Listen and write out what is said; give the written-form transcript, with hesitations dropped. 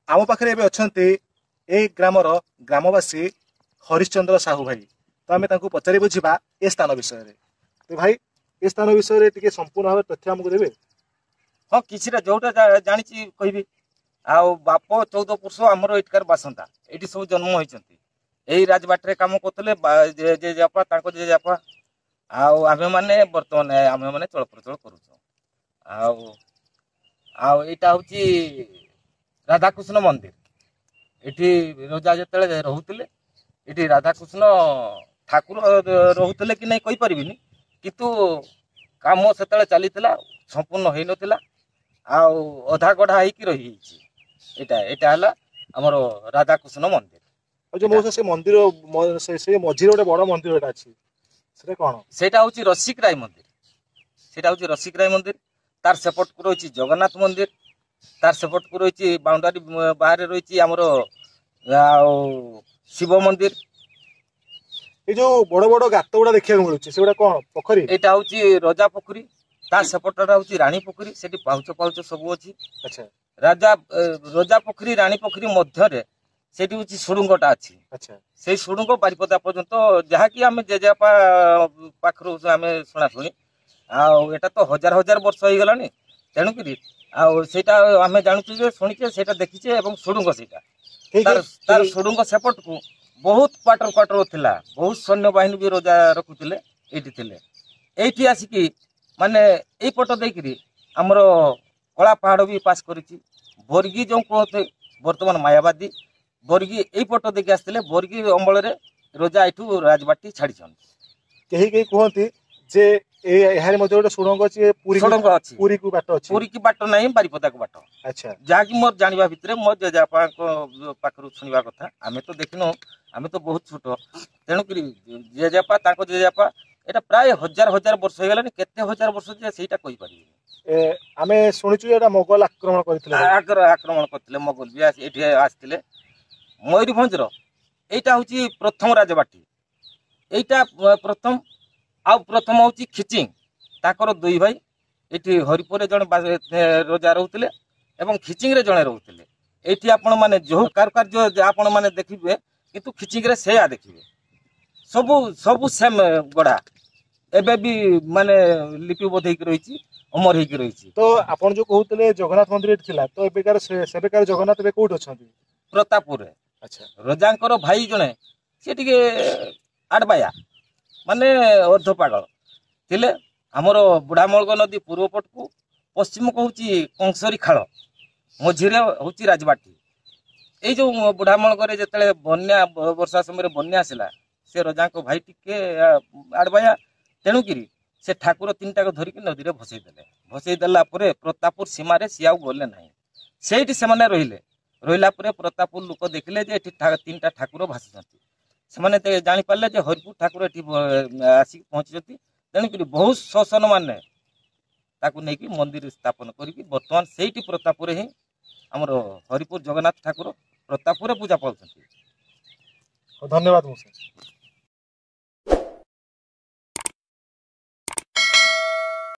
आम पाखे एवं अच्छा ए ग्रामर ग्रामवासी हरिश्चंद्र साहू भाई तो आम पचारि बुझा ए स्थान विषय तो भाई ए स्थान विषय टे संपूर्ण भाव तथ्य आमको देवे। हाँ किसी जोटा जानी कहबी आउ बाप 14 पुरुष आमर एठकार बासंदा ये सब जन्म होती यही राजबाटे कम करते जेजेपा जेजेपा आमे मैंने बर्तमान आमे मैंने चल प्रचल करा हूँ राधाकृष्ण मंदिर ये रजा जो रोते ये राधाकृष्ण ठाकुर रोते कि नहीं कहीपर किंतु काम से चली संपूर्ण हो नाला आधा गढ़ा होगी रही यहाँ आमर राधाकृष्ण मंदिर जो मौसा से मंदिर से मझी गोटे बड़ मंदिर अच्छी कौन सेटा हूँ रसिक राय मंदिर सेटा हूँ रसिक राय मंदिर तार सेपट को रही जगन्नाथ मंदिर तार सेपट को रही बाउंडारी बाहर रही आमर शिव मंदिर ये जो बड़ बड़ गात गुड़ा देखा मिलूँ कौन पोखरी यहाँ हूँ रजा पोखरी तार सेपटा हूँ राणी पोखरी से पाउच पाउच सब अच्छी अच्छा राजा रजा पोखरी राणी पोखरी मध्य से सुड़ंगटा अच्छी अच्छा से सुड़ंग बारिपदा पर्यंत जहाँकि आम जेजेपा पाखर आम शुणाशुणी आटा तो हजार हजार वर्ष हो गला तेणुक आम जानूचे शुणीचे से देखीचे सुड़ंग से तार सुड़ंग सेपट को बहुत क्वाटर क्वाटर थिला बहुत सैन्य बाहिनी भी रजा रखुले ये आसिकी माने यही पट देकरी आमर कला पहाड़ भी पास करी बर्गी जो कहते बर्तमान मायावादी बर्गी यही पट देखी आसते बर्गी अमल रजा यू राजबाटी छाड़ी कहीं कहती जे यार गोटे सुड़ंग अच्छी सुड़ंग अच्छी पूरी को बाट अच्छी पूरी की बाट ना बारिपदा को बाट अच्छा जहाँकि मोर जानवा भितर मो जेजेपा पाखर शुणा कथा आम तो देखिनु आम तो बहुत छोट तेणुक जेजेपा जेजेपा एटा प्राय हजार हजार वर्ष हो गला केते हजार वर्ष जे सेटा कहि परिबे आमे सुनिचु एटा मोगल आक्रमण करथिले आक्रमण करथिले मोगल भी एठी आस्थिले मयूरभंज रो एटा होची प्रथम राजबाटी एटा प्रथम आ प्रथम होची खिचिंग ताकर दुई भाई एठी हरिपुर जने रजा रहउथिले एवं खिचिंग रे जने रहउथिले एठी आपण माने जो कारुकार्य आपण माने देखिबे किंतु खिचिंग रे सेया देखिबे सबु सबु सेम गढ़ा एबे भी माने लिपिबद्ध होई रही अमर होई रही तो आपण जो कहउतले जगन्नाथ मंदिर थिला तो एबेकार सेबेकार जगन्नाथ बे कोठ अछंती प्रतापपुर रे अच्छा रजांकर भाई जने से टिके आडबाया माने अर्ध पागल थिले हमर बुढ़ामलग नदी पूर्व पट को पश्चिम को होची कंसरी खाल मझिरे होची राजबाटी ए जो बुढ़ामलग जेते बन्या वर्षा समय बन्या आसला से रजा भाई टिके आडबाया तेणुकरी से ठाकुर 3टा धरिकी नदी में भसई देला प्रतापपुर सीमार सी आउ गले ना से रहा प्रतापपुर लोक देखिले 3टा ठाकुर भाषुच्च से जापारे हरिपुर ठाकुर ये आसिक पहुंची तेणुक बहुत शासन मान नहीं मंदिर स्थापन करके बर्तमान से प्रतापपुर ही आमर हरिपुर जगन्नाथ ठाकुर प्रतापपुर पूजा पाँच। धन्यवाद।